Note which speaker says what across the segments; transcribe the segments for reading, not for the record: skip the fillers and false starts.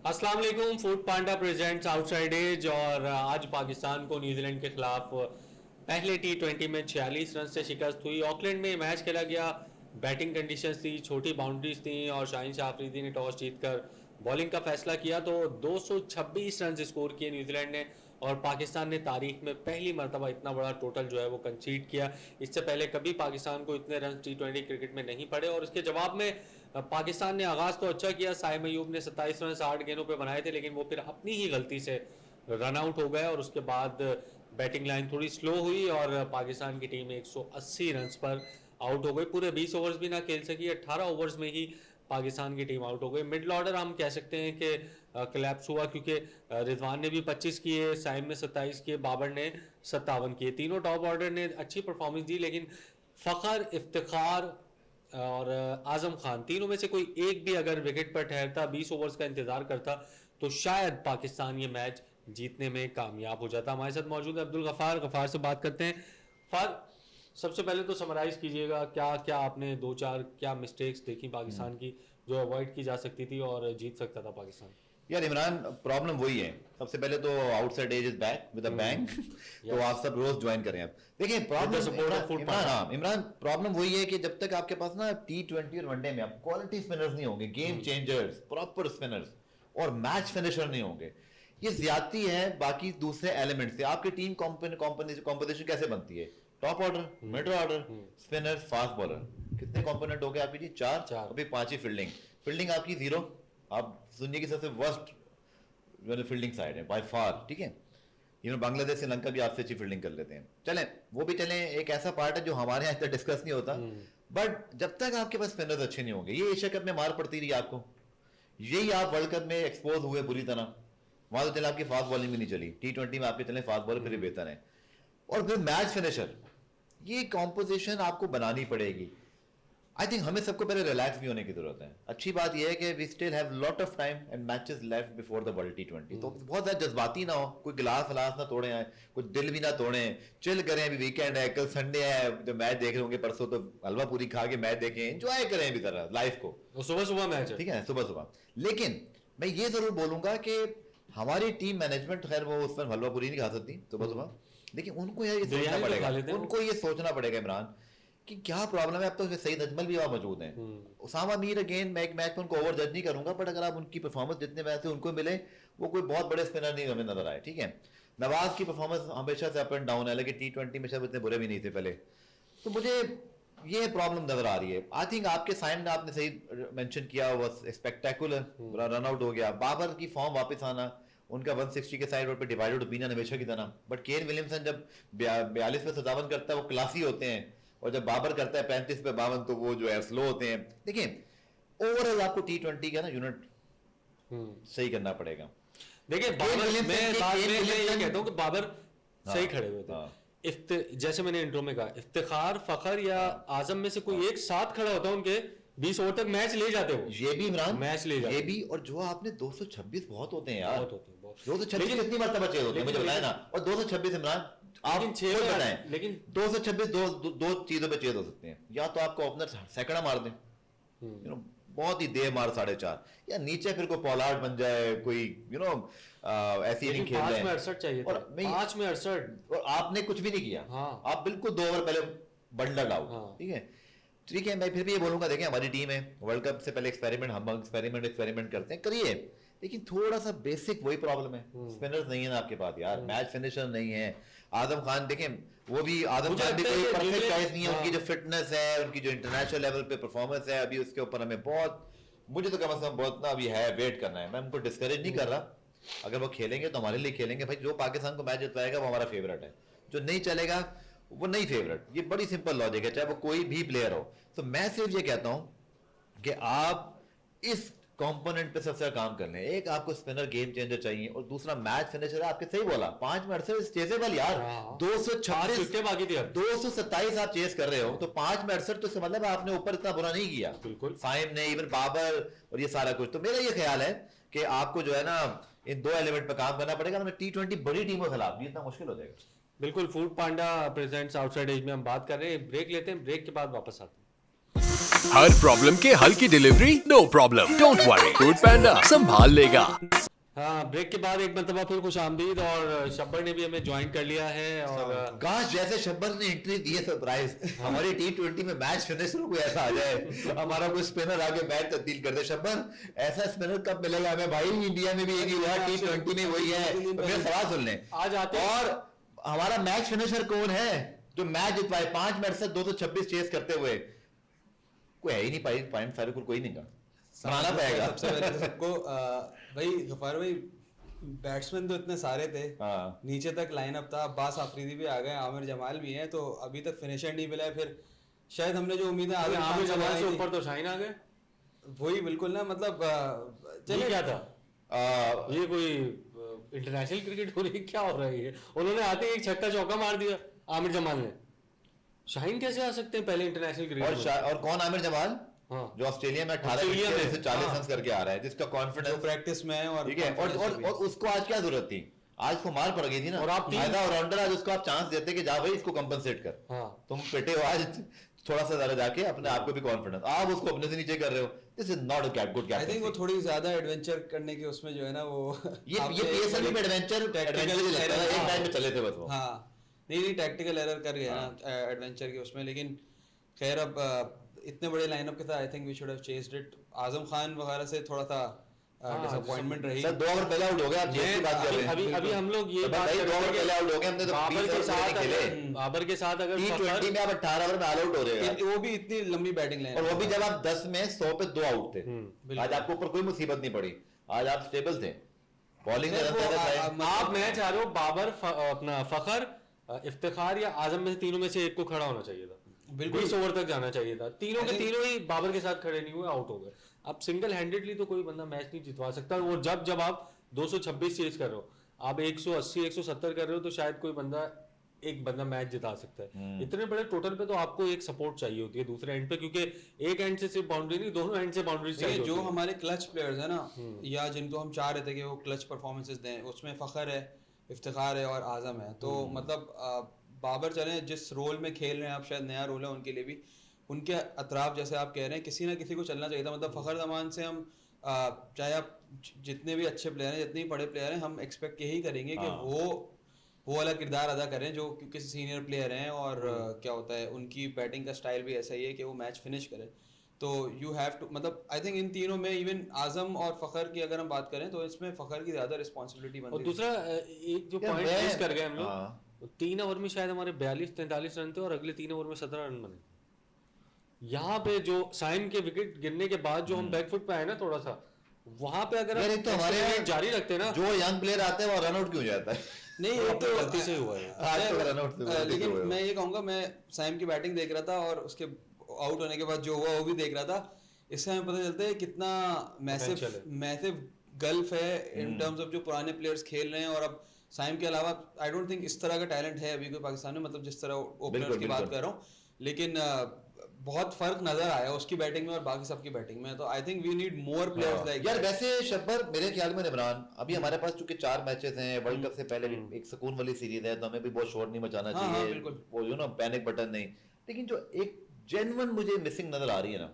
Speaker 1: अस्सलाम वालेकुम। फूड पांडा presents outside as. और आज पाकिस्तान को न्यूजीलैंड के खिलाफ पहले T20 में 46 रन से शिकस्त हुई। ऑकलैंड में मैच खेला गया। बैटिंग कंडीशंस थी, छोटी बाउंड्रीज थी और शाहीन शाह अफरीदी ने टॉस जीतकर बॉलिंग का फैसला किया तो 226 रन स्कोर किए न्यूजीलैंड ने। और पाकिस्तान ने तारीख में पहली मरतबा इतना बड़ा टोटल जो है वो कंसीड किया। इससे पहले कभी पाकिस्तान को इतने रन T20 क्रिकेट में नहीं पड़े। और इसके जवाब में पाकिस्तान ने आगाज़ तो अच्छा किया। साइम अयूब ने 27 रन 60 गेंदों पे बनाए थे, लेकिन वो फिर अपनी ही गलती से रन आउट हो गए और उसके बाद बैटिंग लाइन थोड़ी स्लो हुई और पाकिस्तान की टीम 180 रन पर आउट हो गई। पूरे 20 ओवर्स भी ना खेल सकी, 18 ओवर्स में ही पाकिस्तान की टीम आउट हो गई। मिडल ऑर्डर हम कह सकते हैं कि कोलैप्स हुआ, क्योंकि रिजवान ने भी 25 किए, साइम ने 27 किए, बाबर ने 57 किए। तीनों टॉप ऑर्डर ने अच्छी परफॉर्मेंस दी, लेकिन फ़खर, इफ्तिखार और आजम खान तीनों में से कोई एक भी अगर विकेट पर ठहरता, 20 ओवर्स का इंतजार करता, तो शायद पाकिस्तान ये मैच जीतने में कामयाब हो जाता। हमारे साथ मौजूद है अब्दुल गफार। गफार से बात करते हैं। गफार, सबसे पहले तो समराइज कीजिएगा, क्या क्या आपने दो चार क्या मिस्टेक्स देखी पाकिस्तान की जो अवॉइड की जा सकती थी और जीत सकता था पाकिस्तान?
Speaker 2: यार इमरान, प्रॉब्लम वही है। सबसे पहले तो outside edge is back with a bang. तो आप सब रोज ज्वाइन करें। आप देखिए इमरान, प्रॉब्लम वही है कि जब तक आपके पास ना T20 और वनडे में आप क्वालिटी स्पिनर्स नहीं होंगे, गेम चेंजर्स, प्रॉपर स्पिनर्स और मैच फिनिशर नहीं होंगे, ये ज्यादती है बाकी दूसरे एलिमेंट से। आपकी टीम कॉम्पोजिशन कैसे बनती है? Top order, middle order, spinner, fast bowler. कितने कॉम्पोनेंट हो गए आपकी जी? चार। अभी 5 ही फील्डिंग आपकी 0। आप दुनिया की सबसे वर्स्ट फील्डिंग साइड है बाय फार, ठीक है। इवन बांग्लादेश, श्रीलंका भी आपसे अच्छी फील्डिंग कर लेते हैं। चलें, वो भी चलें, एक ऐसा पार्ट है जो हमारे यहाँ इतना डिस्कस नहीं होता। बट जब तक आपके पास स्पिनर्स अच्छे नहीं होंगे, ये एशिया कप में मार पड़ती रही आपको, यही आप वर्ल्ड कप में एक्सपोज हुए बुरी तरह। वहां तो चले आपकी फास्ट बॉलिंग भी नहीं चली, T20 में आपके चले फास्ट बॉलर फिर बेहतर है। और फिर मैच फिनिशर, ये कॉम्पोजिशन आपको बनानी पड़ेगी। आई थिंक हमें सबको पहले रिलैक्स भी होने की जरूरत है। अच्छी बात यह है कि we still have lot of time and matches left before the world T20। तो बहुत ज्यादा जज्बाती ना हो, कोई गिलास वलास ना तोड़े आए, कोई दिल भी ना तोड़े, चिल करें। अभी वीकेंड है, कल संडे है, जो मैच देख रहे होंगे परसों तो हलवा पूरी खा के मैच देखें, एंजॉय करें अभी तरह लाइफ को।
Speaker 1: सुबह सुबह मैच है,
Speaker 2: ठीक है, सुबह सुबह। लेकिन मैं ये जरूर बोलूंगा कि हमारी टीम मैनेजमेंट, खैर वो उस पर हलवा पूरी नहीं खा सकती सुबह सुबह, लेकिन उनको ये सोचना पड़ेगा, उनको ये सोचना पड़ेगा इमरान कि क्या प्रॉब्लम है। अब तो सईद अजमल भी वहां मौजूद हैं, उसामा मीर। अगेन मैं एक मैच में उनको ओवर जज नहीं करूंगा, बट अगर आप उनकी परफॉर्मेंस जितने मैच से उनको मिले, वो कोई बहुत बड़े स्पिनर नहीं हमें नजर आए, ठीक है। नवाज की परफॉर्मेंस हमेशा से अप एंड डाउन है, लेकिन T20 में शायद इतने बुरे भी नहीं थे पहले। तो मुझे ये प्रॉब्लम नजर आ रही है। आई थिंक आपके साइन में आपने सही मेंशन किया, वो स्पेक्टेकुलर रन आउट हो गया। बाबर की फॉर्म वापस आना, उनका 160 के साइड पे डिवाइडेड ओपिनियन हमेशा की तरह। बट केन विलियमसन जब 42 पे 57 करता है वो क्लासी होते हैं, और जब बाबर करता है 35 पे 52 तो वो जो है स्लो होते हैं। देखिए, ओवरऑल आपको T20 का ना यूनिट सही करना पड़ेगा।
Speaker 1: देखिए बाबर, मैं ये कहता हूं कि बाबर सही खड़े हुए थे। जैसे मैंने इंट्रो में कहा, इफ्तिखार, फखर या आजम में से कोई एक साथ खड़ा होता है, उनके 20 ओवर तक मैच ले जाते हो।
Speaker 2: ये भी इमरान,
Speaker 1: मैच ले जाते,
Speaker 2: ये भी। और जो आपने 226 बहुत होते हैं यार,
Speaker 1: बहुत होते हैं,
Speaker 2: 226 कितनी मरतबा चेज होते हैं मुझे बताया ना। और 226 इमरान आप बताएं, लेकिन 226 दो चीजों पे चेज हो सकते हैं। या तो आपको ओपनर सैकड़ा मार दें, बहुत ही देर मार 4.5, या नीचे फिर कोई पॉलार्ड बन जाए, कोई ऐसी इनिंग खेल रहे हैं।
Speaker 1: 5 में 68 चाहिए था, 5 में 68,
Speaker 2: और आपने कुछ भी नहीं किया।
Speaker 1: हाँ।
Speaker 2: आप बिल्कुल 2 ओवर पहले बंडल आउट, ठीक है। ठीक है, मैं फिर भी ये बोलूंगा, देखें हमारी टीम है, वर्ल्ड कप से पहले एक्सपेरिमेंट, हम एक्सपेरिमेंट करते हैं, करिए, लेकिन थोड़ा सा बेसिक वही प्रॉब्लम है, स्पिनर्स नहीं है ना आपके पास यार, मैच फिनिशर नहीं है। आजम खान देखें, वो भी आजम खान भी कोई परफेक्ट चॉइस नहीं है। उनकी जो फिटनेस है, उनकी जो इंटरनेशनल लेवल पे परफॉर्मेंस है, अभी उसके ऊपर हमें बहुत, मुझे तो कम से कम बहुत ना अभी है, वेट करना है। मैं उनको डिस्करेज नहीं कर रहा, अगर वो खेलेंगे तो हमारे लिए खेलेंगे भाई। जो पाकिस्तान को मैच जितवाएगा वो हमारा फेवरेट है, जो नहीं चलेगा वो नहीं फेवरेट। ये बड़ी सिंपल लॉजिक है, चाहे वो कोई भी प्लेयर हो। तो मैं सिर्फ ये कहता हूं कि आप इस कंपोनेंट पे सबसे ज्यादा काम कर लें। एक आपको स्पिनर गेम चेंजर चाहिए, और दूसरा मैच फिनिशर। आपके सही बोला, 5 में 68 चेजेबल यार, 227 आप चेस कर रहे हो, तो 5 में 68 तो मतलब आपने ऊपर इतना बुरा नहीं किया।
Speaker 1: बिल्कुल,
Speaker 2: साइम ने, इवन बाबर और ये सारा कुछ। तो मेरा ये ख्याल है कि आपको जो है ना इन 2 एलिमेंट पर काम करना पड़ेगा, वरना T20 बड़ी टीमों के खिलाफ भी इतना मुश्किल हो जाएगा।
Speaker 1: बिल्कुल। फूड पांडा प्रेजेंट्स आउटसाइड एज में हम बात कर रहे हैं, ब्रेक लेते हैं, ब्रेक के बाद वापस आते हैं।
Speaker 3: हर प्रॉब्लम के हल की delivery no problem, don't worry, Foodpanda संभाल लेगा।
Speaker 1: हाँ, ब्रेक के बाद एक मरतबा फिर खुश आमदीद, और शब्बर ने भी हमें ज्वाइन कर लिया है। और
Speaker 2: काश जैसे शब्बर ने एंट्री दी है सरप्राइज, हमारी T20 में मैच फिनिशर कोई ऐसा आ जाए, हमारा कोई स्पिनर आके मैच तब्दील कर दे। शब्बर, ऐसा स्पिनर कब मिलेगा हमें भाई? इंडिया में भी एक ही हुआ, T20 में वही है। तो मेरा सवाल सुन लें,
Speaker 1: आज आते
Speaker 2: और हमारा मैच फिनिशर कौन है जो मैच जितवाए 5 मिनट से 226 चेस करते हुए? कोई है ही नहीं। पॉइंट फाइनल कोई नहीं का बनाना पड़ेगा।
Speaker 4: सबसे पहले तो सबको भाई गफार भाई, बैट्समैन तो इतने सारे थे,
Speaker 2: हाँ।
Speaker 4: नीचे तक लाइनअप था, अब्बास आफरीदी भी आ गए, आमिर जमाल भी हैं, तो अभी तक फिनिशर नहीं मिला है। फिर शायद हमने जो उम्मीदें
Speaker 1: आमिर जमाल से ऊपर तो शाहीन आ गए।
Speaker 4: वही बिल्कुल ना, मतलब
Speaker 1: चलिए क्या था ये कोई इंटरनेशनल क्रिकेट हो रही है, क्या हो रहा है ये? उन्होंने आते ही एक छक्का चौका मार दिया आमिर जमाल ने। शाहीन कैसे आ सकते हैं पहले इंटरनेशनल क्रिकेट?
Speaker 2: और कौन आमिर जमाल?
Speaker 1: हाँ।
Speaker 2: जो ऑस्ट्रेलिया में 18 से 40 रन करके आ रहा है, जिसका कॉन्फिडेंस
Speaker 4: प्रैक्टिस में है, और
Speaker 2: ठीक है। और उसको आज क्या जरूरत थी? आज को मार पड़ गई थी ना,
Speaker 1: और आप
Speaker 2: ऑलराउंडर, आज उसको आप चांस देते कि जा भाई इसको कंपनसेट कर।
Speaker 1: हाँ।
Speaker 2: तुम पिटे हो आज थोड़ा सा ज्यादा जाके, अपने आप को भी कॉन्फिडेंस, आप उसको अपने से नीचे कर रहे हो। This is not a good
Speaker 4: I think वो थोड़ी ज्यादा एडवेंचर करने के उसमें जो है ना, वो
Speaker 2: ये PSL में एडवेंचर एक टाइम में चले थे बस वो।
Speaker 4: हाँ, नहीं टैक्टिकल एरर कर गया ना एडवेंचर के उसमें। लेकिन खैर, अब इतने बड़े लाइनअप के साथ I think we should have chased it. Azam Khan वगैरह से थोड़ा सा डिसअपॉइंटमेंट रही।
Speaker 2: सर 2 ओवर पहले आउट हो गए, आप चेस की बात कर रहे हैं।
Speaker 1: अभी हम लोग ये बात कर
Speaker 2: 2 ओवर पहले आउट हो गए, हमने तो
Speaker 1: बाबर
Speaker 2: 20
Speaker 1: के
Speaker 2: ओवर
Speaker 1: साथ
Speaker 2: खेले।
Speaker 1: बाबर के साथ अगर
Speaker 2: T20 में आप 18 ओवर में ऑल आउट हो रहे हो,
Speaker 4: वो भी इतनी लंबी बैटिंग लाइन,
Speaker 2: और वो भी जब आप 10 में 100 पे 2 आउट थे। आज आपको ऊपर कोई मुसीबत नहीं पड़ी, आज आप स्टेबल थे। बॉलिंग
Speaker 1: आप मैं चाह रहे हो बाबर, अपना फखर, इफ्तिखार या आजम में से तीनों में से एक को खड़ा होना चाहिए था। 20 ओवर तक जाना चाहिए था। तीनों के तीनों ही बाबर के साथ खड़े नहीं हुए, आउट हो गए। अब सिंगल हैंडेडली तो कोई बंदा मैच नहीं जितवा सकता। और जब आप 226 चेज कर रहे हो, आप 180 170 कर रहे हो, तो शायद कोई बंदा एक बंदा मैच जिता सकता है। इतने बड़े टोटल पे तो आपको एक सपोर्ट चाहिए होती है दूसरे एंड पे, क्योंकि एक एंड से सिर्फ बाउंड्री नहीं, दोनों एंड से बाउंड्री चाहिए।
Speaker 4: जो हमारे क्लच प्लेयर्स है ना, या जिनको हम चाह रहे थे कि वो क्लच परफॉर्मेंसेस दें, उसमें फखर है, इफ्तिखार है और आजम है। तो मतलब बाबर चले जिस रोल में खेल रहे हैं, आप शायद नया रोल है उनके लिए भी, उनके अतराफ जैसे आप कह रहे हैं, किसी ना किसी को चलना चाहिए था। मतलब फखर जमान से हम चाहे आप जितने भी अच्छे प्लेयर हैं, जितने भी बड़े प्लेयर हैं, हम एक्सपेक्ट यही करेंगे कि वो वाला किरदार अदा करें जो क्योंकि सीनियर प्लेयर हैं। और क्या होता है, उनकी बैटिंग का स्टाइल भी ऐसा ही है कि वो मैच फिनिश करें। तो यू हैव टू, मतलब आई थिंक इन तीनों में, इवन आजम और फखर की अगर हम बात करें, तो इसमें फखर की ज्यादा रिस्पॉन्सिबिलिटी बनती है।
Speaker 1: और दूसरा एक जो पॉइंट मिस कर गए हम लोग, 3 ओवर में शायद हमारे 42-43 रन थे और अगले 3 ओवर में 17 रन बने। यहाँ पे जो साइन के विकेट गिरने के बाद जो हम बैकफुट पे आए ना थोड़ा सा, वहां पे अगर हम
Speaker 2: तो हमारे
Speaker 1: जारी रखते ना,
Speaker 2: जो यंग प्लेयर आते हैं वो रन आउट क्यों जाता है?
Speaker 4: नहीं, वो तो
Speaker 1: गलती से हुआ है
Speaker 2: आज तो रन आउट से।
Speaker 4: लेकिन मैं ये कहूंगा, मैं साइम की बैटिंग देख रहा था और उसके आउट होने के बाद जो हुआ वो भी देख रहा था। इससे हमें पता चलता है कितना मैसिव गल्फ है इन टर्म्स ऑफ जो पुराने प्लेयर्स खेल रहे हैं। और अब साइम के अलावा आई डोंट थिंक इस तरह का टैलेंट है अभी कोई पाकिस्तान में, मतलब जिस तरह ओपनर्स की बात कर रहा हूँ। लेकिन बहुत फर्क नजर आया उसकी बैटिंग में और बाकी सबकी बैटिंग में। तो I think we need more players like
Speaker 2: यार। वैसे शब्बर, मेरे ख्याल में इमरान, अभी हमारे पास चूंकि 4 मैचेस हैं, वर्ल्ड कप से पहले भी एक सुकून वाली सीरीज है, तो हमें भी बहुत शोर नहीं मचाना चाहिए, वो जो ना पैनिक बटन नहीं। लेकिन जो एक जेन्युइन मुझे मिसिंग नजर आ रही है ना,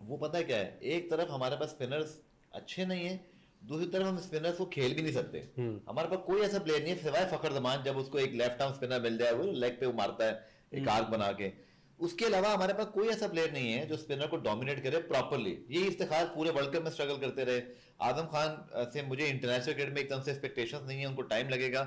Speaker 2: वो पता है क्या है? एक तरफ हमारे पास स्पिनर्स अच्छे नहीं है, दूसरी तरफ हम स्पिनर्स को खेल भी नहीं सकते। हमारे पास कोई ऐसा प्लेयर नहीं है सिवाय फखर जमान, जब उसको एक लेफ्ट आर्म स्पिनर मिल जाए, वो लेग पे वो मारता है एक आर्क बना के। उसके अलावा हमारे पास कोई ऐसा प्लेयर नहीं है जो स्पिनर को डोमिनेट करे प्रॉपर्ली। ये इफ्तिखार पूरे वर्ल्ड कप में स्ट्रगल करते रहे। आजम खान से मुझे इंटरनेशनल क्रिकेट में एकदम से एक्सपेक्टेशंस नहीं है, उनको टाइम लगेगा।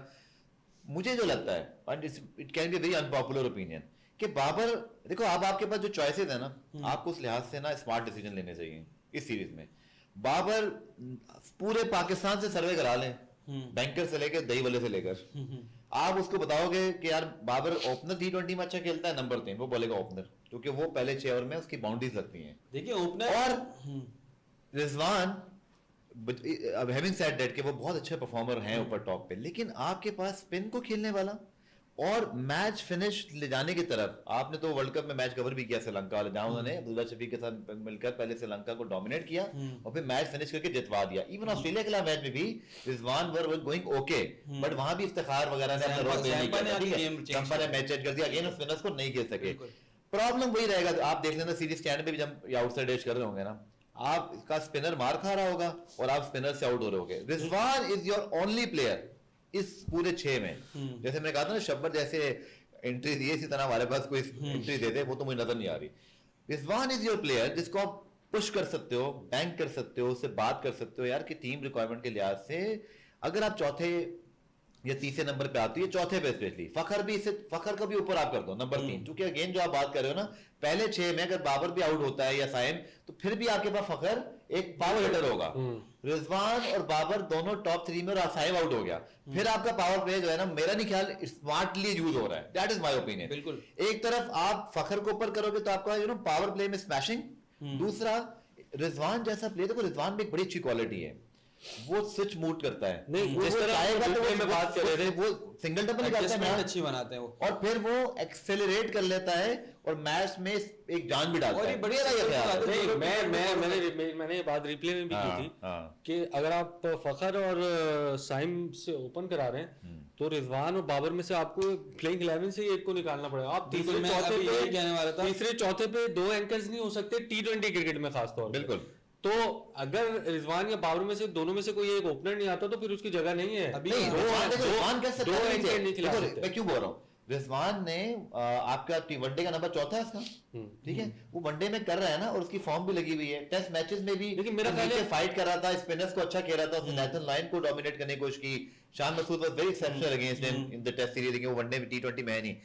Speaker 2: मुझे जो लगता है, and it can be very unpopular opinion, कि बाबर, देखो अब आपके पास जो चॉइसेस है ना, आपको उस लिहाज से ना स्मार्ट डिसीजन लेने चाहिए इस सीरीज में। बाबर पूरे पाकिस्तान से सर्वे करा लें, बैंकर से लेकर दही वाले से लेकर, आप उसको बताओगे कि यार बाबर ओपनर T20 में अच्छा खेलता है, नंबर 3 वो बोलेगा ओपनर, क्योंकि वो पहले 6 ओवर में उसकी बाउंड्रीज लगती हैं।
Speaker 4: देखिए ओपनर
Speaker 2: और रिजवान, हैविंग सेड दैट कि वो बहुत अच्छे परफॉर्मर हैं ऊपर टॉप पे, लेकिन आपके पास स्पिन को खेलने वाला और मैच फिनिश ले जाने की तरफ, आपने तो वर्ल्ड कप में मैच कवर भी किया श्रीलंका वाले, जहां उन्होंने अब्दुल्ला शफीक के साथ मिलकर पहले श्रीलंका को डोमिनेट किया और फिर मैच फिनिश करके जितवा दिया। इवन ऑस्ट्रेलिया के खिलाफ मैच में भी Rizwan were going okay, but वहां भी इफ्तिखार वगैरह ने अपना रोल प्ले नहीं किया, ठीक है, मैच चेंज कर दिया, अगेन स्पिनर्स को नहीं खेल सके। प्रॉब्लम वही रहेगा, आप देख लेना सीरीज स्टैंड पे भी जब आउटसाइड एज कर रहे होंगे ना, आप इसका स्पिनर मार खा रहा होगा और आप स्पिनर से आउट हो रहे होगे। Rizwan is your only player इस पूरे 6 में। जैसे मैंने कहा था ना, शब्बर जैसे एंट्री दी, इसी तरह हमारे पास कोई एंट्री दे दे, वो तो मुझे नजर नहीं आ रही। रिजवान इज योर प्लेयर जिसको आप पुश कर सकते हो, बैंक कर सकते हो, उससे बात कर सकते हो यार कि टीम रिक्वायरमेंट के लिहाज से अगर आप चौथे या तीसरे नंबर पे आती है, चौथे पे स्पेशली फखर भी, इसे फखर को भी ऊपर आप कर दो नंबर 3, क्योंकि अगेन जो आप बात कर रहे हो ना, पहले 6 में अगर बाबर भी आउट होता है या साइम, तो फिर भी आपके पास फखर एक पावर हिटर होगा। रिजवान और बाबर दोनों टॉप 3 में और साइम आउट हो गया, फिर आपका पावर प्ले जो है ना, मेरा नहीं ख्याल स्मार्टली यूज हो रहा है। That is my opinion.
Speaker 4: बिल्कुल।
Speaker 2: एक तरफ आप फखर को ऊपर करोगे तो आपका पावर प्ले में स्मैशिंग, दूसरा रिजवान जैसा प्ले, देखो रिजवान में एक बड़ी अच्छी क्वालिटी है, वो स्विच मूव करता है।
Speaker 1: नहीं,
Speaker 2: वो
Speaker 1: जिस तरह
Speaker 2: चाहेगा तो
Speaker 1: में बात कर रहे थे,
Speaker 2: वो सिंगल डबल निकालता है मैच,
Speaker 4: अच्छी बनाते हैं वो,
Speaker 2: और फिर वो एक्सेलरेट कर लेता है और मैच में एक जान भी डालता
Speaker 4: और
Speaker 2: है।
Speaker 4: ये बड़ी
Speaker 1: नहीं, मैंने ये बात रिप्ले में भी की थी कि अगर आप फखर और साइम से ओपन करा रहे हैं तो रिजवान और बाबर में से आपको प्लेइंग 11 से एक को निकालना पड़ेगा। आप तीसरे चौथे पे 2 एंकर्स नहीं हो सकते T20 क्रिकेट में खासतौर पे।
Speaker 2: बिल्कुल।
Speaker 1: तो अगर रिजवान या बाबर में से दोनों में से कोई एक ओपनर नहीं आता तो फिर उसकी जगह नहीं है।
Speaker 2: अभी रिजवान कैसे
Speaker 1: दो एंकर नहीं खिला सकते।
Speaker 2: मैं क्यों बोल रहा हूँ, रिजवान ने आपका वनडे का नंबर 4 है इसका, ठीक है, वो वनडे में कर रहा है ना, और उसकी फॉर्म भी लगी हुई है, टेस्ट मैचेस में भी
Speaker 1: लेकिन मेरा ख्याल है
Speaker 2: फाइट कर रहा था, स्पिनर्स को अच्छा खेल रहा था, उसने नेथन लाइन को डोमिनेट करने की कोशिश की। Shan Masood was very exceptional against him in the test series, लेकिन वो वनडे में T20 में है नहीं।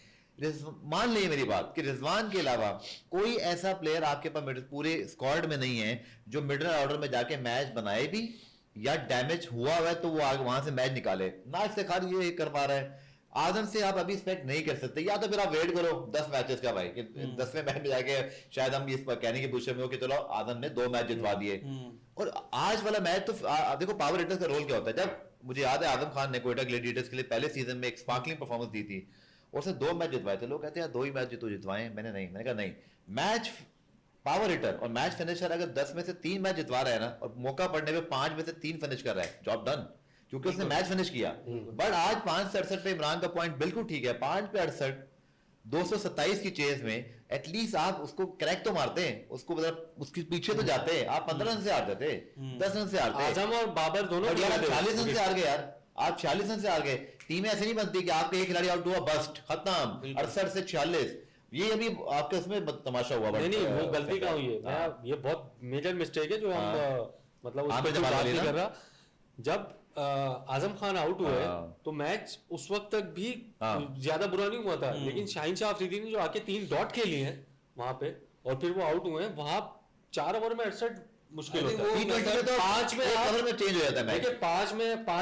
Speaker 2: मान लीजिए मेरी बात कि रिजवान के अलावा कोई ऐसा प्लेयर आपके पास पूरे स्क्वाड में नहीं है जो मिडिल ऑर्डर में जाके मैच बनाए भी, या डैमेज हुआ है तो वो वहां से मैच निकाले ना। इफ्तिखार ये कर पा रहा है, आजम से आप अभी एक्सपेक्ट नहीं कर सकते। या तो फिर आप वेट करो 10 मैचेस का भाई, कि 10वें मैच में जाके शायद हम इस कहने की पूछे में हो कि चलो आजम ने 2 मैच जितवा दिए। और आज वाला मैच तो देखो पावर हिटर्स का रोल क्या होता है। जब मुझे याद है आजम खान ने कोयटा ग्लैडिएटर्स के लिए पहले सीजन में एक स्पार्कलिंग परफॉर्मेंस दी थी, और उसने 2 मैच जितवाए थे। लोग कहते हैं 2 ही मैच जितवाए, मैंने कहा नहीं, मैच पावर हिटर और मैच फिनिशर अगर 10 में से 3 मैच जितवा रहा है ना, और मौका पड़ने पे 5 में से 3 फिनिश कर रहा है, जॉब डन, क्योंकि उसने मैच फिनिश किया। बट आज 5 से 68 पे इमरान का पॉइंट बिल्कुल ठीक है, 5 पे 68, 227 की चेज में एटलीस्ट आप उसको क्रैक तो मारते हैं, उसको मतलब उसके पीछे तो जाते हैं। आप 15 रन से हार जाते, 10 रन से हारते।
Speaker 1: आजम और बाबर दोनों
Speaker 2: 46 रन से हार गए यार, आप 46 रन से हार गए। टीमें ऐसे नहीं बनती कि आपके एक खिलाड़ी आउट हुआ बस्ट खत्म, 68 से 46। ये अभी आपके उसमें तमाशा हुआ।
Speaker 1: नहीं, वो गलती कहाँ हुई है, ये बहुत मेजर मिस्टेक है जो हम मतलब उस पर बात नहीं कर रहा। जब आजम खान आउट हुए तो मैच उस वक्त तक भी ज्यादा बुरा नहीं हुआ था, लेकिन शाहीन शाह अफरीदी ने जो आके 3 डॉट खेली हैं वहां पे और फिर वो आउट हुए हैं, वहां 4 ओवर में 68 मुश्किल होता है।
Speaker 2: T20 तो 5 में ओवर में चेंज हो जाता है मैच।
Speaker 1: देखिए 5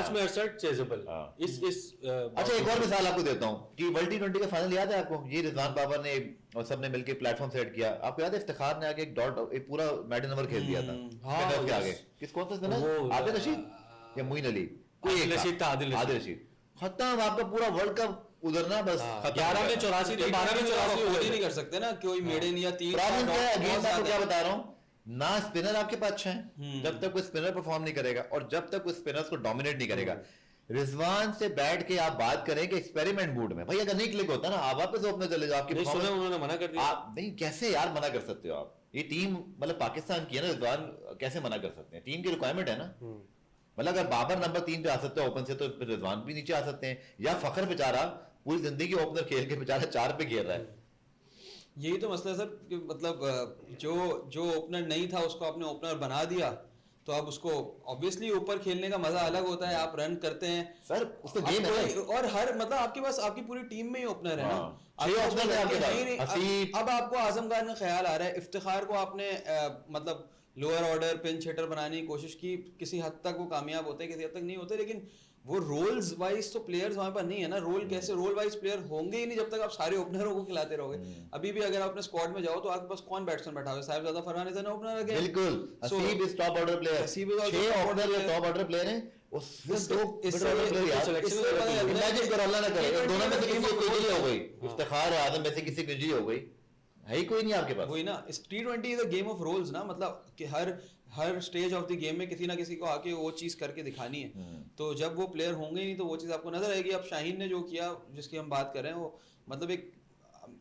Speaker 1: में 68 चेजेबल।
Speaker 2: अच्छा एक और मिसाल आपको देता हूं कि वर्ल्ड T20 का फाइनल याद है आपको, ये रिजवान बाबर ने और सबने मिलकर प्लेटफॉर्म सेट किया। आपको याद है इफ्तिखार ने आगे एक डॉट एक पूरा मैडल नंबर खेल दिया था स्पिनर के आगे। किस कौन सा स्पिनर, आदिल रशीद या मोइन अली, कोई एक था, आदिल रशीद। खत्म, आपका पूरा वर्ल्ड कप उधरना बस।
Speaker 1: 11 में 84 थे, 12 में 84
Speaker 4: हो नहीं कर सकते ना, कोई मेडन या 3।
Speaker 2: प्रॉब्लम क्या है, अगेन आपको क्या बता रहा हूं ना, स्पिनर आपके पास अच्छा है, जब तक कोई स्पिनर परफॉर्म नहीं करेगा और जब तक कोई स्पिनर्स को डोमिनेट नहीं करेगा। रिजवान से बैठ के आप बात करें कि एक्सपेरिमेंट मूड में, भाई अगर नहीं क्लिक होता ना, आप वापस ओपनर चले जाओ। आपकी
Speaker 1: सुना उन्होंने मना कर दिया।
Speaker 2: आप नहीं, कैसे यार मना कर सकते हो आप, ये टीम मतलब पाकिस्तान की है ना, रिजवान कैसे मना कर सकते हैं, टीम की रिक्वायरमेंट है ना। मतलब अगर बाबर नंबर 3 पे आ सकते हैं ओपन से, तो फिर रिजवान भी नीचे आ सकते हैं, या फखर बेचारा पूरी जिंदगी ओपनर खेल के बेचारा 4 पे खेल रहा है।
Speaker 4: यही तो मसला है सर कि मतलब जो ओपनर नहीं था उसको आपने ओपनर बना दिया, तो अब उसको ऑब्वियसली ऊपर खेलने का मजा अलग होता है, आप रन करते हैं
Speaker 2: सर, उसको गेम है
Speaker 4: और हर मतलब आपके पास आपकी पूरी टीम में ही ओपनर है ना। अब आपको आजम खान का ख्याल आ रहा है, इफ्तिखार को आपने मतलब लोअर ऑर्डर पिंच हिटर बनाने की कोशिश की, किसी हद तक वो कामयाब होते हैं, किसी हद तक नहीं होते, लेकिन वो रोल्स वाइज तो प्लेयर्स वहां पर नहीं है ना। रोल कैसे रोल वाइज प्लेयर होंगे ही नहीं जब तक आप सारे ओपनरों को खिलाते रहोगे। अभी भी अगर आप अपने स्क्वाड में जाओ तो आपके पास कौन बैट्समैन बैठा हुआ है, Sahibzada Farhan is an opener again.
Speaker 2: बिल्कुल, Haseeb is top order player,
Speaker 4: Haseeb is
Speaker 2: 6 opener या टॉप ऑर्डर प्लेयर हैं। इमेजिन करो, अल्लाह ना करे दोनों में से किसी को इंजरी हो गई, इफ्तिखार और आजम में से किसी को इंजरी हो गई, है ही कोई नहीं आपके पास।
Speaker 4: वही ना, इस T20 is a game of roles ना, मतलब कि हर स्टेज ऑफ द गेम में किसी ना किसी को आके वो चीज करके दिखानी है। तो जब वो प्लेयर होंगे ही नहीं तो वो चीज आपको नजर आएगी। अब शाहीन ने जो किया जिसकी हम बात कर रहे हैं, वो मतलब एक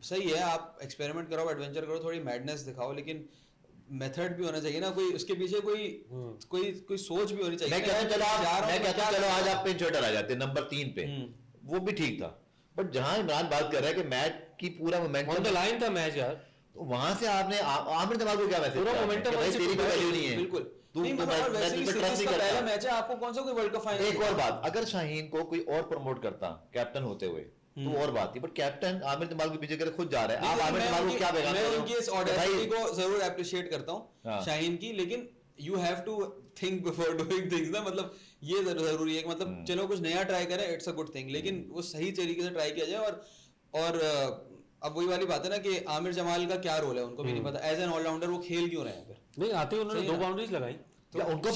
Speaker 4: सही है, आप एक्सपेरिमेंट करो, एडवेंचर करो, थोड़ी मैडनेस दिखाओ, लेकिन मेथड भी होना चाहिए ना, कोई उसके पीछे कोई सोच भी होनी चाहिए।
Speaker 2: मैं कहता हूं चलो आज आप पिंच हिटर आ जाते नंबर 3 पे, वो भी ठीक था, बट जहां इमरान बात कर रहा है कि मैच की पूरा मोमेंटम
Speaker 1: ऑन द लाइन था मैच यार,
Speaker 2: तो वहां से आपने आमिर जमाल को क्या मैसेज
Speaker 1: पूरा मोमेंटम
Speaker 2: भाई तेरी कोई वैल्यू नहीं है,
Speaker 4: बिल्कुल
Speaker 2: तू
Speaker 4: नहीं,
Speaker 2: तो
Speaker 4: मतलब वैसे भी
Speaker 2: ट्रस्ट नहीं
Speaker 4: पहला
Speaker 2: करता।
Speaker 4: मैच है, आपको कौन सा कोई वर्ल्ड कप फाइनल।
Speaker 2: एक और बात, अगर शाहीन को कोई और प्रमोट करता कैप्टन होते हुए तो और बात थी, बट कैप्टन आमिर जमाल के पीछे खुद जा रहा है, आप आमिर जमाल को क्या बेगान कर रहे हो?
Speaker 4: मैं उनकी इस ऑडेसिटी को जरूर एप्रिशिएट करता हूं शाहीन की, लेकिन you have to think before doing things ना, मतलब ये जरूरी है कि मतलब चलो कुछ नया ट्राई करें, इट्स अ गुड थिंग, लेकिन वो सही तरीके से ट्राई किया जाए। और अब वही वाली बात है ना कि आमिर जमाल का क्या रोल है उनको भी नहीं पता, एज एन ऑलराउंडर वो खेल क्यों रहे हैं फिर।
Speaker 1: नहीं आते उन्होंने 2 बाउंड्रीज लगाई,
Speaker 2: या उनको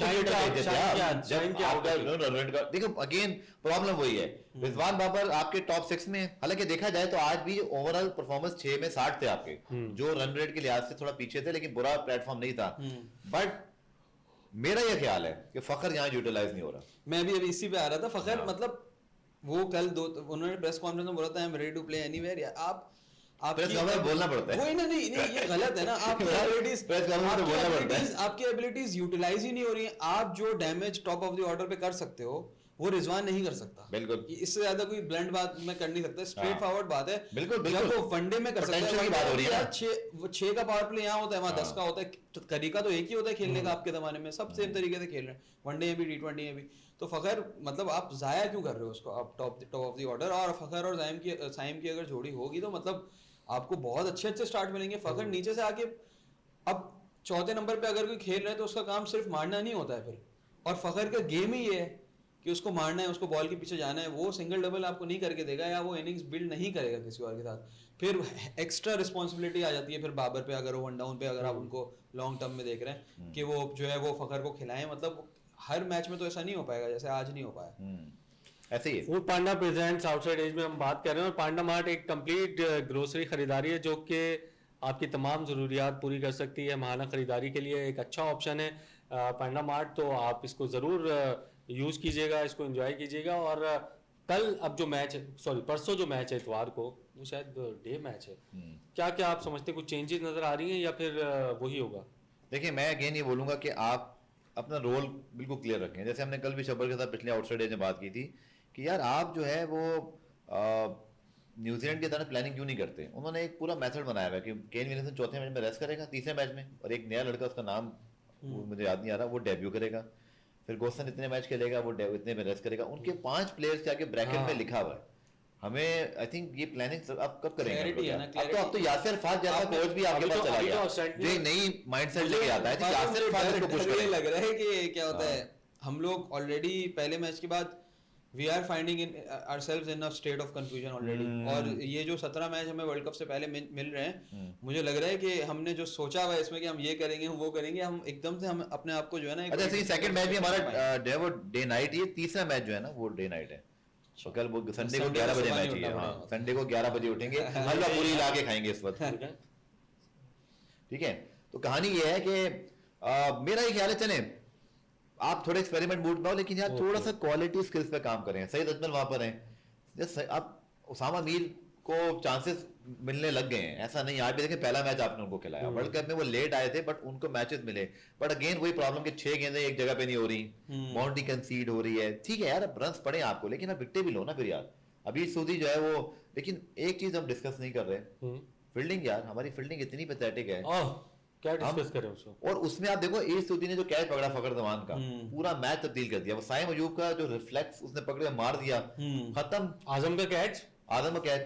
Speaker 2: देखो अगेन प्रॉब्लम वही है, रिजवान बाबर आपके टॉप 6 में, हालांकि देखा जाए तो आज भी ओवरऑल परफॉर्मेंस 6 में 60 थे आपके, जो रन रेट के लिहाज से थोड़ा पीछे थे, लेकिन बुरा प्लेटफॉर्म नहीं था। बट मेरा यह ख्याल है कि फखर यहाँ यूटिलाइज नहीं हो रहा।
Speaker 4: मैं भी अभी इसी पे आ रहा था, फखर मतलब वो कल उन्होंने प्रेस कॉन्फ्रेंस में बोला था I am ready to play anywhere, यार आप
Speaker 2: बोलना पड़ता है,
Speaker 4: वही ना, नहीं ये गलत है ना, आपकी एबिलिटीज यूटिलाइज ही नहीं हो रही है। आप जो damage top of the order पे कर सकते हो वो रिजवान नहीं कर सकता,
Speaker 2: बिल्कुल
Speaker 4: इससे ज्यादा कोई ब्लंट बात मैं कर नहीं सकता, स्ट्रेट फॉरवर्ड बात है।
Speaker 2: बिल्कुल
Speaker 4: जब वो वनडे में कर सकता है,
Speaker 2: की बात हो रही है,
Speaker 4: 6 का पावर प्ले यहाँ होता है, वहां 10 का होता है, तो तरीका तो एक ही होता है खेलने का, आपके जमाने में सब सेम तरीके से खेल रहे हैं, वनडे में भी T20 में भी। तो फखर मतलब आप जाया क्यों कर रहे हो उसको, आप टॉप ऑफ द ऑर्डर, और फखर और साइम की अगर जोड़ी होगी तो मतलब आपको बहुत अच्छे स्टार्ट मिलेंगे। फखर नीचे से आके अब 4थे नंबर पे अगर कोई खेल रहा है तो उसका काम सिर्फ मारना नहीं होता है फिर, और फखर का गेम ही ये है कि उसको मारना है, उसको बॉल के पीछे जाना है, वो सिंगल डबल आपको नहीं करके देगा, या वो इनिंग्स बिल्ड नहीं करेगा किसी और के साथ। फिर एक्स्ट्रा रिस्पॉन्सिबिलिटी आ जाती है फिर बाबर पे, अगर वो वन डाउन पे अगर आप उनको लॉन्ग टर्म में देख रहे हैं कि वो जो है वो फखर को खिलाएं, मतलब हर मैच में तो ऐसा नहीं हो पाएगा जैसे आज नहीं हो पाया।
Speaker 2: ऐसे ही
Speaker 1: फूड पांडा प्रेजेंट्स आउटसाइड एज में हम बात कर रहे हैं, और पांडा मार्ट एक कंप्लीट ग्रोसरी खरीदारी है जो कि आपकी तमाम ज़रूरियात पूरी कर सकती है। माहाना खरीदारी के लिए एक अच्छा ऑप्शन है पांडा मार्ट, तो आप इसको ज़रूर यूज़ कीजिएगा, इसको एंजॉय कीजिएगा। और कल अब जो मैच है, सॉरी परसों जो मैच है इतवार को, वो शायद डे मैच है, क्या क्या आप समझते हैं कुछ चेंजेस नज़र आ रही हैं या फिर वही होगा?
Speaker 2: देखिए मैं अगेन ये बोलूँगा कि आप अपना रोल बिल्कुल क्लियर रखें, जैसे हमने कल भी शब्बर के साथ पिछले आउटसाइड एज में बात की थी कि यार आप जो है वो न्यूजीलैंड की तरह प्लानिंग क्यों नहीं करते। उन्होंने एक पूरा मेथड बनाया है कि केन विलियमसन 4थे मैच में रेस्ट करेगा, 3रे मैच में, और एक नया लड़का उसका नाम मुझे याद नहीं आ रहा, वो डेब्यू करेगा, फिर गोस्टन इतने मैच खेलेगा, वो इतने में रेस्ट करेगा। उनके 5 प्लेयर्स के आगे ब्रैकेट में लिखा हुआ है। हमें आई थिंक ये प्लानिंग आप कब करेंगे? अब तो यासिर फाज जैसा कोच भी आपके पास चला गया, जो नई माइंडसेट लेके आता है। यासिर फाज इसको पुश करेगा,
Speaker 4: लग रहा है कि क्या होता है, हम लोग ऑलरेडी पहले मैच के बाद we are finding in ourselves in a state of confusion already, और ये जो 17 मैच हमें वर्ल्ड कप से पहले मिल रहे हैं, मुझे लग रहा है कि हमने जो सोचा हुआ है इसमें कि हम ये करेंगे हम वो करेंगे, हम एकदम से हम अपने आप को जो है ना,
Speaker 2: अच्छा सही सेकंड मैच भी हमारा जो है वो डे नाइट, ये 3रा मैच जो है ना वो डे नाइट है, तो कल वो संडे को 11 बजे मैच है। हाँ संडे को 11 बजे उठेंगे, हलवा पूरी ला के खाएंगे इस वक्त, ठीक है। तो कहानी ये है कि मेरा ये ख्याल है चले आप थोड़े एक्सपेरिमेंट मूड में हो, लेकिन यार थोड़ा सा क्वालिटी स्किल्स पे काम करें। सईद अजमल वहां पर हैं, आप उसामा मीर को चांसेस मिलने लग गए हैं, ऐसा नहीं। आज भी देखें पहला मैच आपने उनको खिलाया, वर्ल्ड कप में वो लेट आए थे बट उनको मैचेस मिले, बट अगेन वही प्रॉब्लम कि 6 गेंदें एक जगह पे नहीं हो रही, बाउंड्री कंसीड हो रही है, ठीक है यार रन्स पड़े आपको, लेकिन आप विकेटें भी लो ना फिर यार। अभी सूदी जो है वो, लेकिन एक चीज हम डिस्कस नहीं कर रहे, फील्डिंग यार, हमारी फील्डिंग इतनी पैथेटिक है,
Speaker 1: क्या डिस्कस करें उसको।
Speaker 2: और उसमें आप देखो ईश सूदी ने जो कैच पकड़ा फखर जमान का, पूरा मैच तब्दील कर दिया। वो साइम अयूब का जो रिफ्लेक्स उसने पकड़ मार दिया, खत्म।
Speaker 1: आजम का कैच,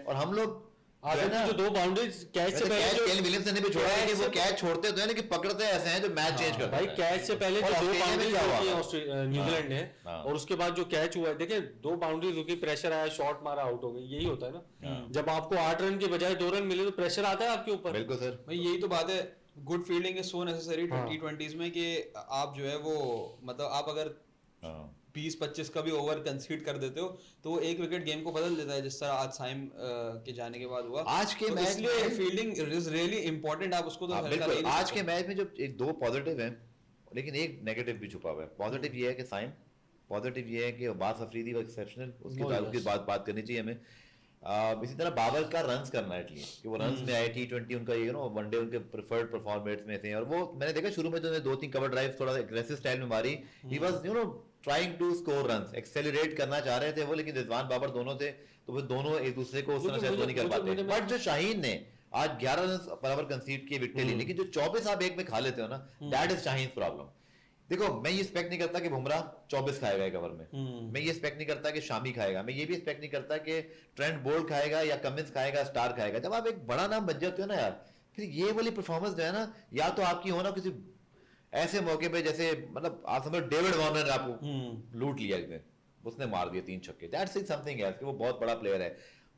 Speaker 2: और हम लोग
Speaker 1: आजम की जो 2 बाउंड्रीज कैच से पहले जो
Speaker 2: केन विलियमसन ने भी छोड़ा है कि वो कैच छोड़ते तो है ना कि पकड़ते ऐसे हैं जो मैच चेंज करते हैं।
Speaker 1: भाई कैच से पहले जो 2 बाउंड्रीज रुकी न्यूजीलैंड ने, और उसके बाद जो कैच हुआ है, देखिए 2 बाउंड्रीज रुकी, प्रेशर आया, शॉट मारा, आउट हो गई, यही होता है ना। जब आपको 8 रन के बजाय 2 रन मिले तो प्रेशर आता है आपके ऊपर।
Speaker 2: बिल्कुल सर,
Speaker 4: भाई यही तो बात है, good fielding is so necessary T20s में कि आप जो है वो मतलब आप अगर 20-25 का भी ओवर कंसीड कर देते हो तो वो एक विकेट गेम को बदल देता है, जिस तरह आज साइम के जाने के बाद हुआ।
Speaker 2: आज के मैच
Speaker 4: इसलिए फील्डिंग इज रियली इंपॉर्टेंट, आप उसको तो
Speaker 2: बिल्कुल। आज के मैच में जो 2 पॉजिटिव हैं लेकिन एक नेगेटिव भी छुपा हुआ है। पॉजिटिव ये है कि साइम, पॉजिटिव ये है कि अब्बास अफरीदी वो एक्सेप्शनल, उसकी बात करनी चाहिए हमें। इसी तरह बाबर का रन्स करना एटलीस्ट कि वो रन्स में आए T20 उनका वनडे उनके प्रेफर्ड परफॉर्मेंस में थे और वो मैंने देखा शुरू में तो 2-3 कवर ड्राइव थोड़ा एग्रेसिव स्टाइल में मारी ही was trying to score runs accelerate करना चाह रहे थे वो लेकिन रिजवान बाबर दोनों थे तो वो दोनों एक दूसरे को उस तरह से नहीं कर पाते बट जो शाहीन ने आज 11 रन बराबर कंसीड किए विकेट ली लेकिन जो 24 आप एक में खा लेते हो ना दैट इज शाहीन प्रॉब्लम देखो मैं ये एक्सपेक्ट नहीं करता कि बुमराह 24 खाएगा एक ओवर में मैं ये एक्सपेक्ट नहीं करता कि शामी खाएगा मैं ये भी एक्सपेक्ट नहीं करता कि ट्रेंट बोल्ट खाएगा या कमिंस खाएगा स्टार खाएगा जब आप एक बड़ा नाम बन जाते हो ना यार फिर ये वाली परफॉर्मेंस जो है ना या तो आपकी हो ना किसी ऐसे मौके पे जैसे मतलब आप समझो डेविड वार्नर ने आपको लूट लिया एकदम उसने मार दिया 3 छक्के दैट्स इज समथिंग एल्स कि वो बहुत बड़ा प्लेयर है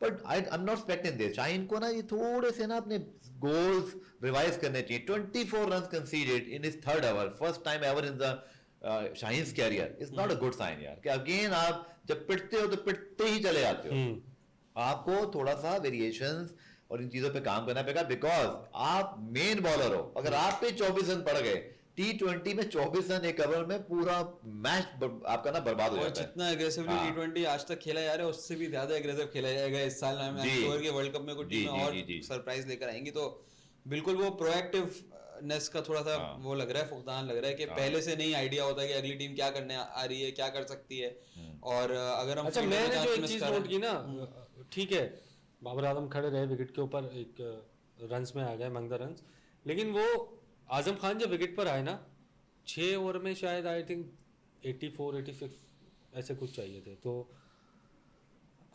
Speaker 2: but I am not expecting this Shaheen को ना ये थोड़े से ना अपने गोल्स रिवाइज करने चाहिए 24 runs conceded in his third over first time ever in the Shaheen's career is not a good sign यार कि अगेन आप जब पिटते हो तो पिटते ही चले जाते हो आपको थोड़ा सा वेरिएशंस और इन चीजों पे काम करना पड़ेगा बिकॉज आप मेन बॉलर हो अगर आप पे 24 रन पड़ गए T20 में 24 रन एक ओवर में पूरा मैच आपका ना बर्बाद हो जाता है
Speaker 4: जितना एग्रेसिवली T20 आज तक खेला जा रहा है उससे भी ज्यादा एग्रेसिव खेला जाएगा इस साल में के वर्ल्ड कप में कोई टीम और सरप्राइज लेकर आएंगी तो बिल्कुल वो प्रोएक्टिवनेस का थोड़ा सा वो लग रहा है फुकदान लग रहा है कि पहले से नहीं आइडिया होता है कि अगली टीम क्या करने आ रही है क्या कर सकती है और अगर हम
Speaker 1: अच्छा मैंने जो एक चीज नोट की ना ठीक है बाबर आजम खड़े रहे विकेट के ऊपर एक रन्स में आ गए मंग द रन्स लेकिन वो आजम खान जब विकेट पर आए ना 6 ओवर में शायद आई थिंक 84-86 ऐसे कुछ चाहिए थे तो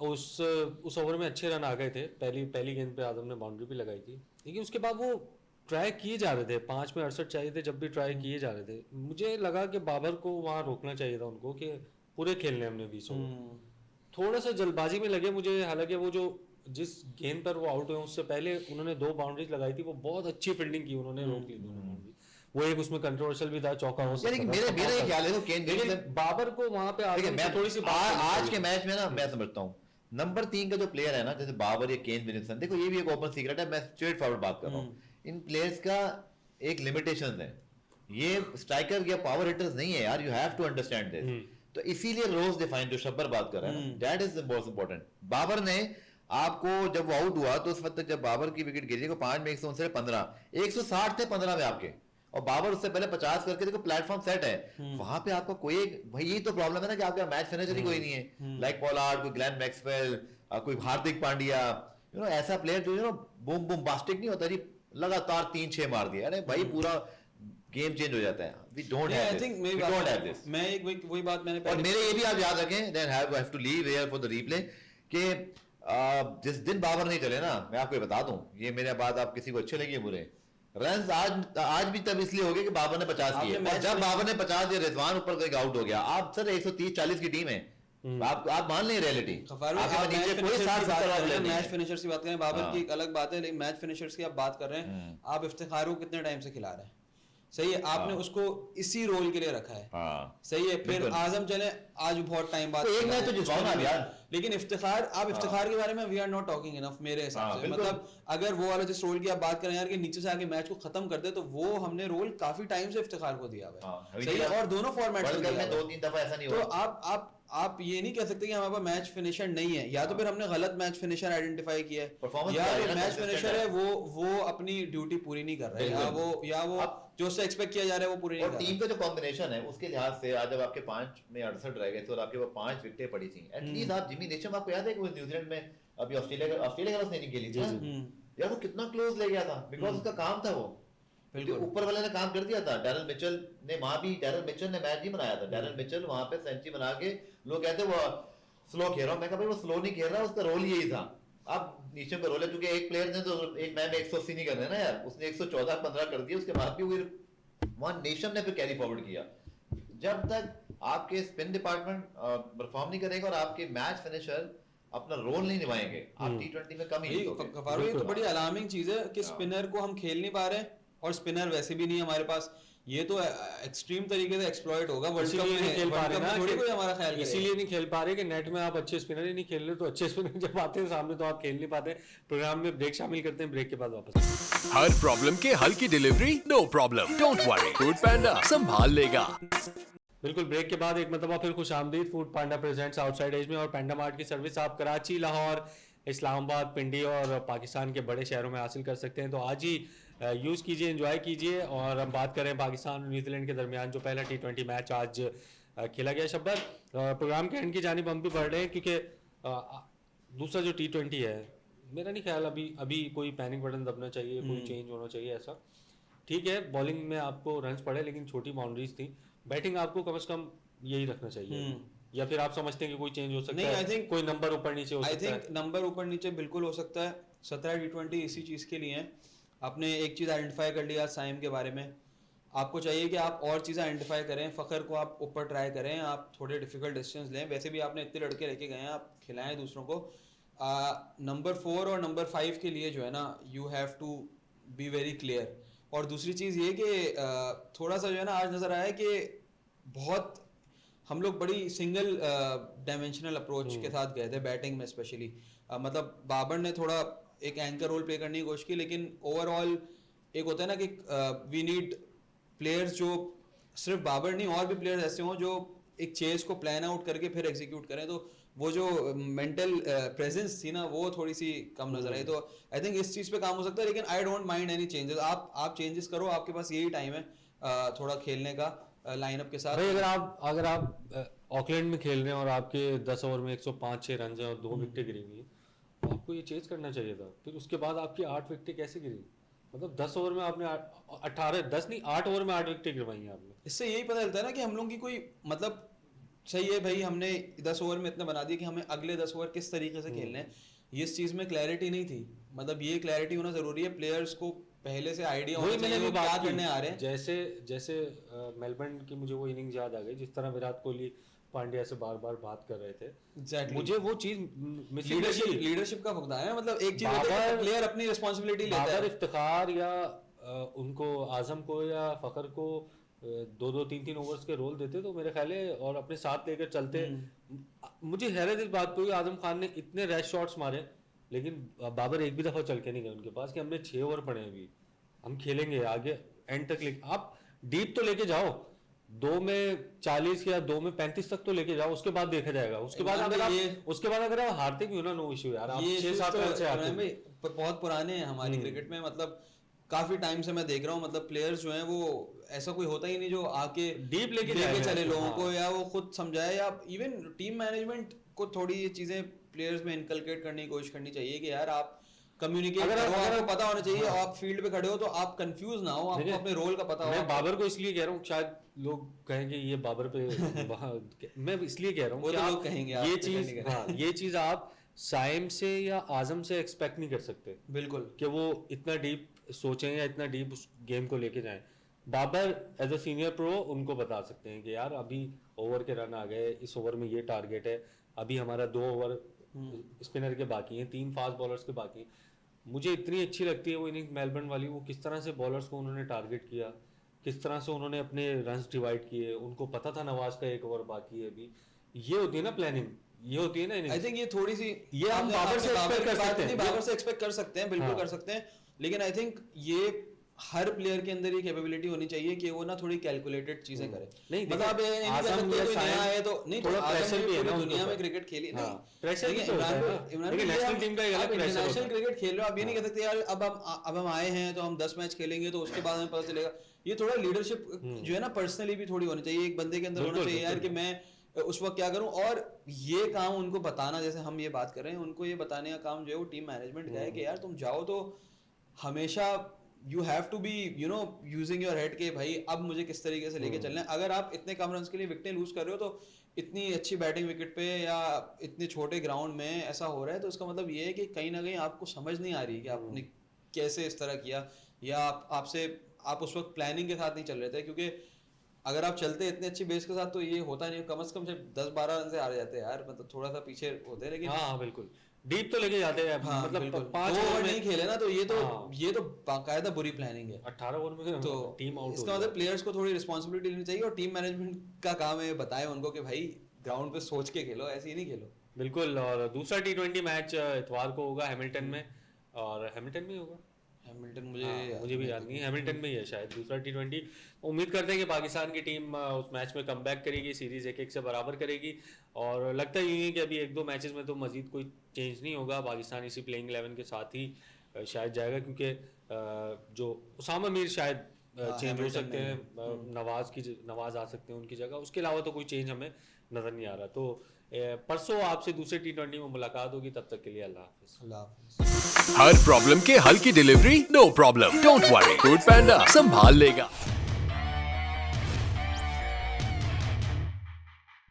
Speaker 1: उस ओवर में अच्छे रन आ गए थे पहली गेंद पे आजम ने बाउंड्री भी लगाई थी लेकिन उसके बाद वो ट्राई किए जा रहे थे 5 में 68 चाहिए थे जब भी ट्राई किए जा रहे थे मुझे लगा कि बाबर को वहाँ रोकना चाहिए था उनको कि पूरे खेलने हमने 20 ओवर थोड़ा सा जल्दबाजी में लगे मुझे हालांकि वो जो जिस गेंद पर वो आउट हुए उससे पहले उन्होंने 2 बाउंड्रीज लगाई थी वो बहुत अच्छी फील्डिंग की उन्होंने रोक ली दोनों बाउंड्री वो एक उसमें कंट्रोवर्शियल भी था चौका हो सकता था
Speaker 2: मेरा ये ख्याल है तो केन
Speaker 1: बाबर को वहां पे मैं थोड़ी सी
Speaker 2: आज के मैच में ना मैं समझता हूँ नंबर 3 का जो प्लेयर है ना जैसे बाबर या केन विलियमसन देखो ये भी एक ओपन सीक्रेट है मैं स्ट्रेट फॉरवर्ड बात कर रहा हूँ इन प्लेयर्स का एक लिमिटेशन है ये स्ट्राइकर या पावर हिटर्स नहीं है यार you have to understand this तो इसीलिए रोज डिफाइन जो शब्बर बात कर रहा है that is most important Babar ने आपको जब वो आउट हुआ तो उस वक्त जब बाबर की विकेट गिरी 5 में 159 160 थे 15 में आपके और बाबर उससे पहले 50 करके देखो प्लेटफॉर्म सेट है वहां पे आपका कोई भाई यही तो प्रॉब्लम है ना कि आपका मैच फिनिशर ही कोई नहीं है लाइक पोलार्ड कोई ग्लेन मैक्सवेल कोई हार्दिक पांड्या ऐसा प्लेयर जो बूम बूम बास्टिक नहीं होता जी लगातार 3-6 मार दिया अरे भाई पूरा गेम चेंज हो जाता है वी डोंट हैव दिस
Speaker 4: मैं एक वही बात मैंने
Speaker 2: और मेरे ये भी आप याद रखें then have to leave here for the replay कि जिस दिन बाबर नहीं चले ना मैं आपको बता दूं ये मेरे बाद आप किसी को अच्छे लगे बुरे रन आज भी तब इसलिए हो गए कि बाबर ने 50 किए और जब बाबर ने 50 दिए रिजवान ऊपर कोई आउट हो गया आप सर 130-40 की टीम है आप मान लें रियलिटी
Speaker 4: मैच फिनिशर्स की बात करें बाबर की एक अलग बात है लेकिन मैच फिनिशर्स की आप बात कर रहे हैं आप इफ्तिखार को कितने टाइम से खिला रहे हैं सही है आपने उसको इसी रोल के लिए रखा है सही है फिर आजम चले आज बहुत टाइम बाद
Speaker 2: एक मैच तो जितवाओ ना यार
Speaker 4: लेकिन इफ्तिखार आप इफ्तिखार के बारे में we are not talking enough मेरे हिसाब से मतलब अगर वो वाला जिस रोल की आप बात करें यार कि नीचे से आके मैच को खत्म कर दे तो वो हमने रोल काफी टाइम से इफ्तिखार को दिया हुआ है सही है और दोनों फॉर्मेट्स में
Speaker 2: 2-3 दफा ऐसा नहीं हुआ
Speaker 4: तो आप ये नहीं कह सकते कि हमारे पास मैच फिनिशर नहीं है या तो फिर हमने गलत मैच फिनिशर आइडेंटिफाई किया है या जो मैच फिनिशर है वो अपनी ड्यूटी पूरी नहीं कर रहा है या वो जो उससे एक्सपेक्ट किया जा रहा है वो पूरी नहीं कर रहा है
Speaker 2: टीम का जो कॉम्बिनेशन है उसके लिहाज से आज जब आपके 5 में 68 रह गए थे और आपके वो 5 विकेटें पड़ी थी एटलीस्ट आप जिमी नेशम आपको याद है कि वो न्यूजीलैंड में अभी ऑस्ट्रेलिया का उसने नहीं खेली थी यार वो कितना क्लोज ले गया था बिकॉज उसका काम था वो ऊपर वाले ने काम कर दिया था डैरल मिचेल ने वहां भी डैरल मिचेल ने मैच ही बनाया था डैरल मिचेल वहां पे सेंचुरी बना के लोग कहते वो स्लो खेल रहा हूं मैं कहा भाई वो स्लो नहीं खेल रहा उसका रोल यही था अब नीचे का रोल है क्योंकि एक प्लेयर ने तो एक मैच में 180 नहीं करना है ना यार उसने 114-15 कर दिया उसके बाद भी वहां नेशम ने फिर कैरी फॉरवर्ड किया जब तक आपके स्पिन डिपार्टमेंट परफॉर्म नहीं करेगा और आपके मैच फिनिशर अपना रोल नहीं निभाएंगे आप T20 में कम ही
Speaker 4: तो बड़ी अलार्मिंग चीज है कि स्पिनर को हम खेल नहीं पा रहे और स्पिनर वैसे भी नहीं है हमारे पास ये तो एक्सट्रीम तरीके से एक्सप्लॉइट होगा वर्ल्ड कप में खेल पा रहे ना थोड़ी कोई हमारा ख्याल
Speaker 1: इसीलिए नहीं खेल पा रहे कि नेट में आप अच्छे स्पिनर ही नहीं खेल रहे तो अच्छे स्पिनर जब आते हैं सामने तो आप खेल नहीं पाते प्रोग्राम में ब्रेक शामिल करते हैं ब्रेक के बाद वापस
Speaker 3: हर प्रॉब्लम के हल की delivery no problem don't worry Foodpanda संभाल लेगा
Speaker 1: बिल्कुल ब्रेक के बाद एक मतलब फिर खुश आमदीद फूड पांडा प्रेजेंट्स आउटसाइड एज में और पांडा मार्ट की सर्विस आप कराची लाहौर इस्लामाबाद, पिंडी और पाकिस्तान के बड़े शहरों में हासिल कर सकते हैं। तो आज ही यूज़ कीजिए, एंजॉय कीजिए। और हम बात करें पाकिस्तान और न्यूजीलैंड के दरमियान जो पहला T20 मैच आज खेला गया शब्बर, प्रोग्राम के एंड की जानिब हम भी बढ़ रहे हैं, क्योंकि दूसरा जो T20 है, मेरा नहीं ख्याल अभी कोई पैनिक बटन दबना चाहिए, कोई चेंज होना चाहिए ऐसा। ठीक है, बॉलिंग में आपको रन्स पड़े लेकिन छोटी बाउंड्रीज थी, बैटिंग आपको कम से कम यही रखना चाहिए। या फिर आप समझते हैं कि कोई चेंज हो सकता है?
Speaker 4: आई थिंक
Speaker 1: कोई नंबर ऊपर नीचे हो सकता है।
Speaker 4: आई थिंक नंबर ऊपर नीचे बिल्कुल हो सकता है। 17 T20 इसी चीज़ के लिए है। आपने एक चीज़ आइडेंटिफाई कर लिया साइम के बारे में, आपको चाहिए कि आप और चीज़ें आइडेंटिफाई करें। फ़खर को आप ऊपर ट्राई करें, आप थोड़े डिफिकल्ट डिसीजंस लें। वैसे भी आपने इतने लड़के लेके गए हैं, आप खिलाएं दूसरों को। नंबर 4 और नंबर 5 के लिए जो है ना, you have to be very clear. और दूसरी चीज़ ये कि थोड़ा सा जो है ना, आज नज़र आया कि बहुत हम लोग बड़ी सिंगल डायमेंशनल अप्रोच के साथ गए थे बैटिंग में स्पेशली। मतलब बाबर ने थोड़ा एक एंकर रोल प्ले करने की कोशिश की, लेकिन ओवरऑल एक होता है ना कि वी नीड प्लेयर्स जो सिर्फ बाबर नहीं, और भी प्लेयर्स ऐसे हों जो एक चेस को प्लान आउट करके फिर एग्जीक्यूट करें। तो वो जो मेंटल प्रेजेंस थी ना, वो थोड़ी सी कम नजर आई। तो आई थिंक इस चीज़ पे काम हो सकता है, लेकिन I don't mind any changes. आप चेंजेस करो, आपके पास यही टाइम है थोड़ा खेलने का लाइनअप के साथ।
Speaker 1: भाई अगर आप ऑकलैंड में खेल रहे हैं और आपके 10 ओवर में 105-6 रन हैं और 2 विकेटें गिरी हुई हैं, तो आपको ये चेज करना चाहिए था। फिर उसके बाद आपकी 8 विकेटें कैसे गिरी? मतलब 10 ओवर में आपने 8 ओवर में 8 विकेटें गिरवाई हैं आपने।
Speaker 4: इससे यही पता चलता है ना कि हम लोग की कोई मतलब सही है भाई, हमने 10 ओवर में इतना बना दिया कि हमें अगले 10 ओवर किस तरीके से खेलने हैं। ये इस चीज़ में क्लैरिटी नहीं थी। मतलब ये क्लैरिटी होना जरूरी है, प्लेयर्स को पहले से आइडिया होना चाहिए वो क्या करने आ रहे हैं।
Speaker 1: जैसे मेलबर्न की मुझे वो इनिंग्स याद आ गई, जिस तरह विराट कोहली पांड्या से बार बार बात कर रहे थे।
Speaker 4: Exactly.
Speaker 1: मुझे वो चीज
Speaker 4: लीडरशिप का फुकदान है। मतलब एक चीज होती है कि प्लेयर अपनी रिस्पांसिबिलिटी लेता है।
Speaker 1: इफ्तिखार या उनको आजम को या फखर को 2-2, 3-3 ओवर्स के रोल देते तो मेरे ख्याल है, और अपने साथ लेकर चलते। मुझे हैरत इस बात पे हुई, आजम खान ने इतने रैश शॉट्स मारे, लेकिन बाबर एक भी दफा चल के नहीं गए उनके पास कि हमने 6 ओवर पड़े हैं, अभी हम खेलेंगे आगे एंड तक। आप डीप तो लेके जाओ, 2 में 40 या 2 में 35 तक तो लेके जाओ, उसके बाद देखा जाएगा। उसके बाद अगर आप हारते भी हो ना, नो इश्यू यार, आप 6-7 रन से हारते हैं।
Speaker 4: बहुत पुराने हैं हमारी क्रिकेट में। मतलब काफी टाइम से मैं देख रहा हूँ, मतलब प्लेयर्स जो हैं वो ऐसा कोई होता ही नहीं जो आके
Speaker 1: डीप लेके
Speaker 4: चले लोगों को, या वो खुद समझाए, या इवन टीम मैनेजमेंट को थोड़ी ये चीजें प्लेयर्स में इनकलकेट करने की कोशिश करनी चाहिए कि यार आप कम्युनिकेट करो, आपको पता होना चाहिए। आप फील्ड पे खड़े हो तो आप कंफ्यूज ना हो, आपको अपने रोल का पता हो।
Speaker 1: मैं बाबर को इसलिए कह रहा हूँ, शायद लोग कहेंगे ये बाबर पे मैं इसलिए कह रहा हूँ कि
Speaker 4: लोग कहेंगे
Speaker 1: ये चीज आप साइम से या आजम से एक्सपेक्ट नहीं कर सकते
Speaker 4: बिल्कुल
Speaker 1: कि वो इतना डीप सोचें या इतना डीप उस गेम को लेके जाएं। Babar as a senior pro उनको बता सकते हैं कि यार अभी ओवर के रन आ गए, इस ओवर में ये टारगेट है, अभी हमारा 2 ओवर स्पिनर के बाकी हैं, 3 फास्ट बॉलर्स के बाकी हैं। मुझे इतनी अच्छी लगती है वो इनिंग मेलबर्न वाली, वो किस तरह से बॉलर्स को उन्होंने टारगेट किया, किस तरह से उन्होंने अपने रन्स डिवाइड किए। उनको पता था नवाज का 1 ओवर बाकी है अभी। ये होती है ना प्लानिंग, ये होती है ना।
Speaker 4: आई थिंक ये थोड़ी सी
Speaker 1: ये हम बाबर से एक्सपेक्ट कर सकते हैं,
Speaker 4: बाबर से एक्सपेक्ट कर सकते हैं, बिल्कुल कर सकते हैं। लेकिन आई थिंक ये हर प्लेयर के अंदर ये कैपेबिलिटी होनी चाहिए कि वो ना थोड़ी कैलकुलेटेड चीजें करे।
Speaker 1: नहीं
Speaker 4: मतलब ये नहीं कह सकते कोई नया है तो नहीं,
Speaker 1: थोड़ा प्रेशर भी है ना
Speaker 4: दुनिया में क्रिकेट खेली नहीं,
Speaker 1: प्रेशर भी तो है। लेकिन नेशनल टीम का एक अलग प्रेशर होता है।
Speaker 4: नेशनल क्रिकेट खेल रहे हो, आप ये नहीं कह सकते यार अब हम आए हैं तो हम 10 मैच खेलेंगे तो उसके बाद हमें पता चलेगा। ये थोड़ा लीडरशिप जो है ना पर्सनली भी थोड़ी होनी चाहिए, एक बंदे के अंदर होना चाहिए यार कि मैं उस वक्त क्या करूं। और ये काम उनको बताना, जैसे हम ये बात कर रहे हैं, उनको ये बताने का काम जो है वो टीम मैनेजमेंट का है कि यार तुम जाओ तो हमेशा you have to be using your head के भाई अब मुझे किस तरीके से लेके चलना है। अगर आप इतने कम रन के लिए विकेटें लूज कर रहे हो तो इतनी अच्छी बैटिंग विकेट पे या इतने छोटे ग्राउंड में ऐसा हो रहा है, तो इसका मतलब ये है कि कहीं ना कहीं आपको समझ नहीं आ रही कि आपने कैसे इस तरह किया, या आप उस वक्त प्लानिंग के साथ नहीं चल रहे थे। क्योंकि अगर आप चलते इतने अच्छी बेस के साथ तो ये होता नहीं, कम से कम 10-12 रन से हार जाते हैं यार, मतलब थोड़ा सा पीछे होते हैं। लेकिन
Speaker 1: हाँ बिल्कुल डीप तो लेके जाते हैं।
Speaker 4: हाँ,
Speaker 1: मतलब
Speaker 4: 5 ओवर नहीं खेले ना, तो ये तो बाकायदा बुरी प्लानिंग है।
Speaker 1: 18 ओवर में
Speaker 4: तो
Speaker 1: टीम आउट।
Speaker 4: इसका मतलब प्लेयर्स को थोड़ी रिस्पांसिबिलिटी लेनी चाहिए, और टीम मैनेजमेंट का काम है बताए उनको कि भाई ग्राउंड पे सोच के खेलो, ऐसे ही नहीं खेलो।
Speaker 1: बिल्कुल। और दूसरा T20 मैच इतवार को होगा हैमिल्टन में, और हैमिल्टन में होगा।
Speaker 4: हैमिल्टन मुझे
Speaker 1: मुझे भी याद नहीं है, हैमिल्टन में ही है शायद दूसरा T20। उम्मीद करते हैं कि पाकिस्तान की टीम उस मैच में कमबैक करेगी, सीरीज 1-1 से बराबर करेगी। और लगता ही है कि अभी 1-2 मैचेस में तो मजीद कोई चेंज नहीं होगा, पाकिस्तान इसी प्लेइंग 11 के साथ ही शायद जाएगा, क्योंकि जो उसामा मीर शायद चेंज हो सकते हैं, नवाज आ सकते हैं उनकी जगह, उसके अलावा तो कोई चेंज हमें नज़र नहीं आ रहा। तो परसों आपसे दूसरे T20 में मुलाकात होगी, तब तक के लिए अल्लाह हाफिज़।
Speaker 3: हर प्रॉब्लम के हल की delivery no problem, don't worry, Foodpanda संभाल लेगा।